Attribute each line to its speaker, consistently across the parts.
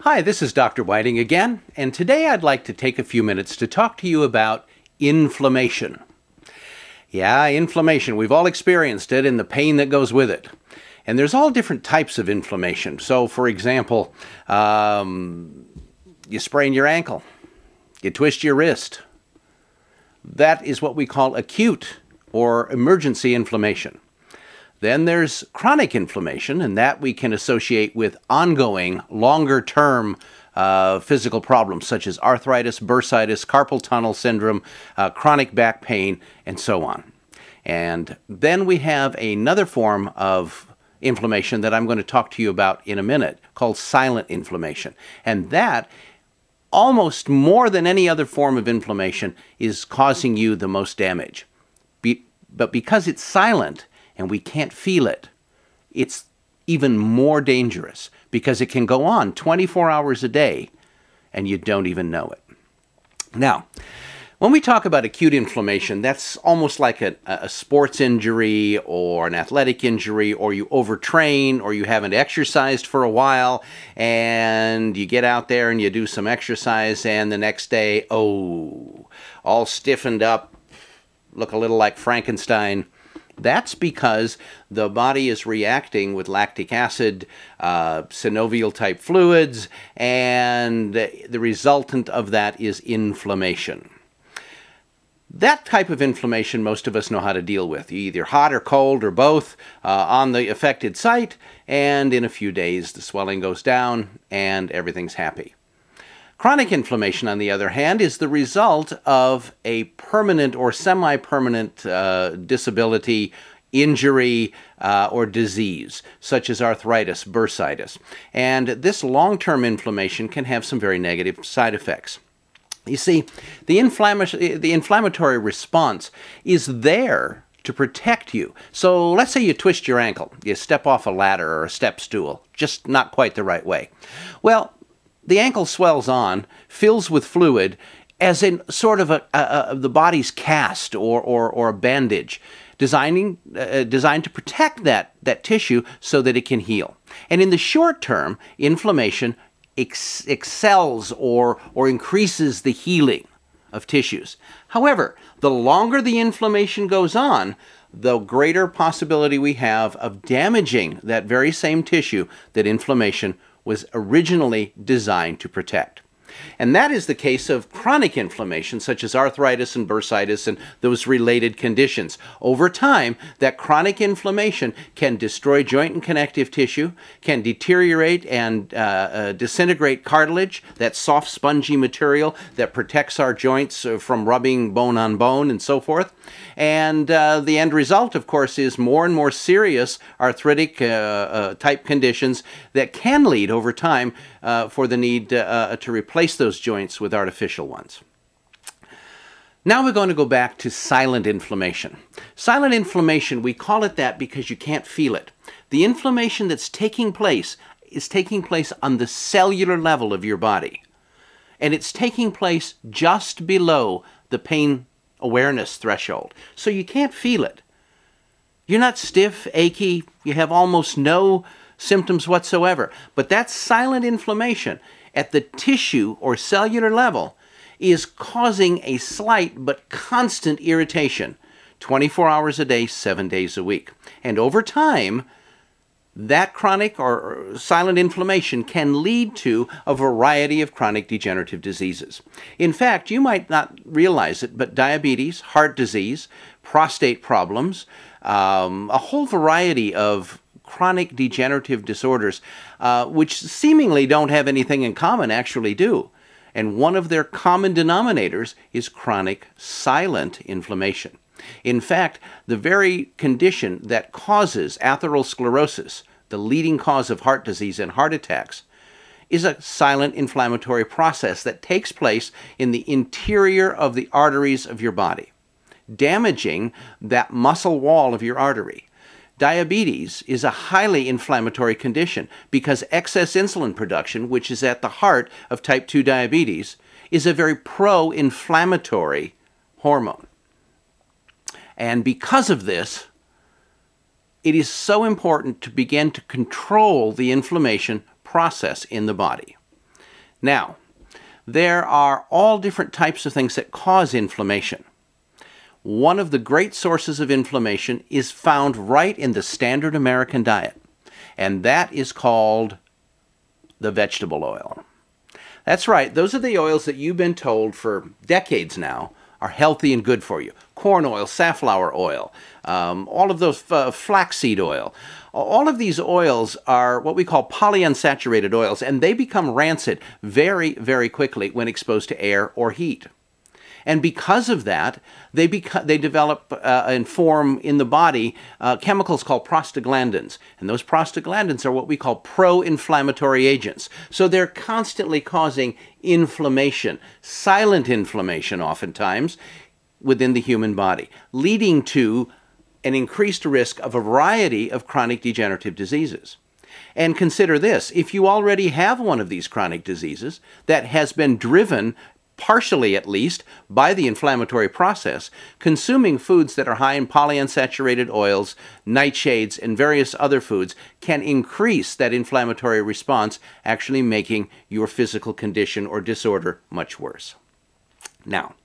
Speaker 1: Hi, this is Dr. Whiting again, and today I'd like to take a few minutes to talk to you about inflammation. Yeah, inflammation. We've all experienced it and the pain that goes with it. And there's all different types of inflammation. So, for example, you sprain your ankle, you twist your wrist. That is what we call acute or emergency inflammation. Then there's chronic inflammation, and that we can associate with ongoing, longer-term physical problems such as arthritis, bursitis, carpal tunnel syndrome, chronic back pain, and so on. And then we have another form of inflammation that I'm going to talk to you about in a minute called silent inflammation. And that, almost more than any other form of inflammation, is causing you the most damage. But because it's silent, and we can't feel it, it's even more dangerous because it can go on 24 hours a day and you don't even know it. Now, when we talk about acute inflammation, that's almost like a sports injury or an athletic injury, or you overtrain, or you haven't exercised for a while and you get out there and you do some exercise and the next day, oh, all stiffened up, look a little like Frankenstein. That's because the body is reacting with lactic acid, synovial-type fluids, and the resultant of that is inflammation. That type of inflammation most of us know how to deal with, either hot or cold or both, on the affected site, and in a few days the swelling goes down and everything's happy. Chronic inflammation, on the other hand, is the result of a permanent or semi-permanent disability, injury, or disease, such as arthritis, bursitis. And this long-term inflammation can have some very negative side effects. You see, the inflammatory response is there to protect you. So let's say you twist your ankle, you step off a ladder or a step stool, just not quite the right way. Well, the ankle swells on, fills with fluid, as in sort of the body's cast or a bandage, designed to protect that tissue so that it can heal. And in the short term, inflammation excels or increases the healing of tissues. However, the longer the inflammation goes on, the greater possibility we have of damaging that very same tissue that inflammation was originally designed to protect. And that is the case of chronic inflammation, such as arthritis and bursitis and those related conditions. Over time, that chronic inflammation can destroy joint and connective tissue, can deteriorate and disintegrate cartilage, that soft, spongy material that protects our joints from rubbing bone on bone and so forth. And the end result, of course, is more and more serious arthritic type conditions that can lead over time for the need to replace those joints with artificial ones. Now we're going to go back to silent inflammation. Silent inflammation, we call it that because you can't feel it. The inflammation that's taking place is taking place on the cellular level of your body. And it's taking place just below the pain awareness threshold. So you can't feel it. You're not stiff, achy, you have almost no symptoms whatsoever. But that silent inflammation at the tissue or cellular level is causing a slight but constant irritation 24 hours a day, 7 days a week. And over time, that chronic or silent inflammation can lead to a variety of chronic degenerative diseases. In fact, you might not realize it, but diabetes, heart disease, prostate problems, a whole variety of chronic degenerative disorders, which seemingly don't have anything in common, actually do. And one of their common denominators is chronic silent inflammation. In fact, the very condition that causes atherosclerosis, the leading cause of heart disease and heart attacks, is a silent inflammatory process that takes place in the interior of the arteries of your body, damaging that muscle wall of your artery. Diabetes is a highly inflammatory condition because excess insulin production, which is at the heart of type 2 diabetes, is a very pro-inflammatory hormone. And because of this, it is so important to begin to control the inflammation process in the body. Now, there are all different types of things that cause inflammation. One of the great sources of inflammation is found right in the standard American diet, and that is called the vegetable oil. That's right, those are the oils that you've been told for decades now are healthy and good for you. Corn oil, safflower oil, all of those flaxseed oil. All of these oils are what we call polyunsaturated oils, and they become rancid very, very quickly when exposed to air or heat. And because of that, they develop and form in the body chemicals called prostaglandins. And those prostaglandins are what we call pro-inflammatory agents. So they're constantly causing inflammation, silent inflammation oftentimes, within the human body, leading to an increased risk of a variety of chronic degenerative diseases. And consider this, if you already have one of these chronic diseases that has been driven partially at least, by the inflammatory process, consuming foods that are high in polyunsaturated oils, nightshades, and various other foods can increase that inflammatory response, actually making your physical condition or disorder much worse. Now,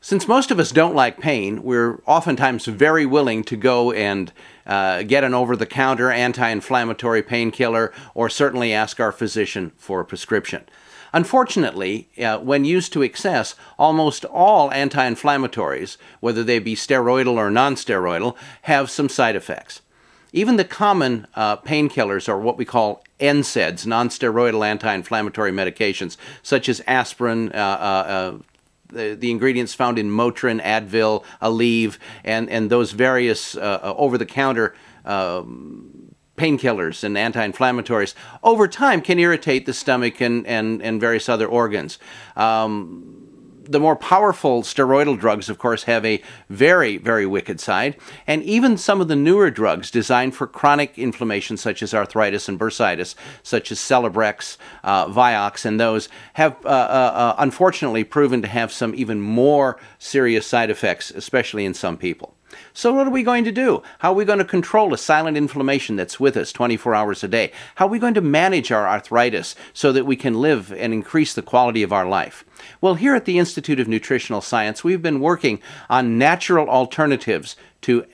Speaker 1: since most of us don't like pain, we're oftentimes very willing to go and get an over-the-counter anti-inflammatory painkiller, or certainly ask our physician for a prescription. Unfortunately, when used to excess, almost all anti-inflammatories, whether they be steroidal or non-steroidal, have some side effects. Even the common painkillers, or what we call NSAIDs, non-steroidal anti-inflammatory medications, such as aspirin, the ingredients found in Motrin, Advil, Aleve, and those various over-the-counter painkillers and anti-inflammatories, over time can irritate the stomach and various other organs. The more powerful steroidal drugs, of course, have a very, very wicked side, and even some of the newer drugs designed for chronic inflammation, such as arthritis and bursitis, such as Celebrex, Vioxx, and those have unfortunately proven to have some even more serious side effects, especially in some people. So what are we going to do? How are we going to control a silent inflammation that's with us 24 hours a day? How are we going to manage our arthritis so that we can live and increase the quality of our life? Well, here at the Institute of Nutritional Science, we've been working on natural alternatives to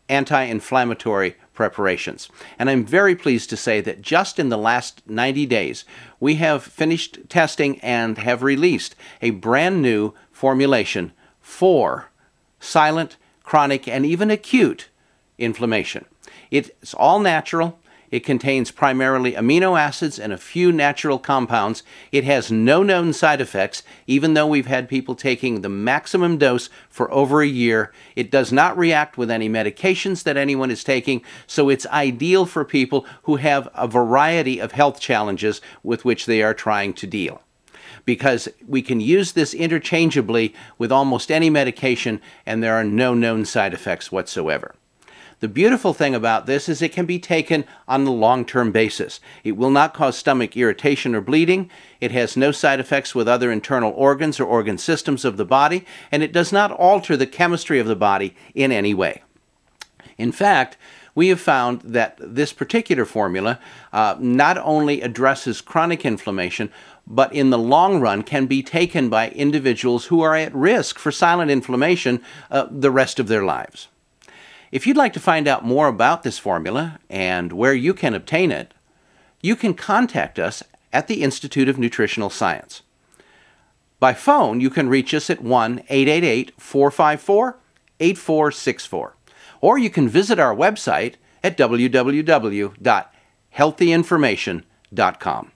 Speaker 1: anti-inflammatory preparations. And I'm very pleased to say that just in the last 90 days, we have finished testing and have released a brand new formulation for silent, chronic, and even acute inflammation. It's all natural. It contains primarily amino acids and a few natural compounds. It has no known side effects, even though we've had people taking the maximum dose for over a year. It does not react with any medications that anyone is taking, so it's ideal for people who have a variety of health challenges with which they are trying to deal, because we can use this interchangeably with almost any medication, and there are no known side effects whatsoever. The beautiful thing about this is it can be taken on a long-term basis. It will not cause stomach irritation or bleeding. It has no side effects with other internal organs or organ systems of the body, and it does not alter the chemistry of the body in any way. In fact, we have found that this particular formula not only addresses chronic inflammation, but in the long run can be taken by individuals who are at risk for silent inflammation the rest of their lives. If you'd like to find out more about this formula and where you can obtain it, you can contact us at the Institute of Nutritional Science. By phone, you can reach us at 1-888-454-8464, or you can visit our website at www.healthyinformation.com.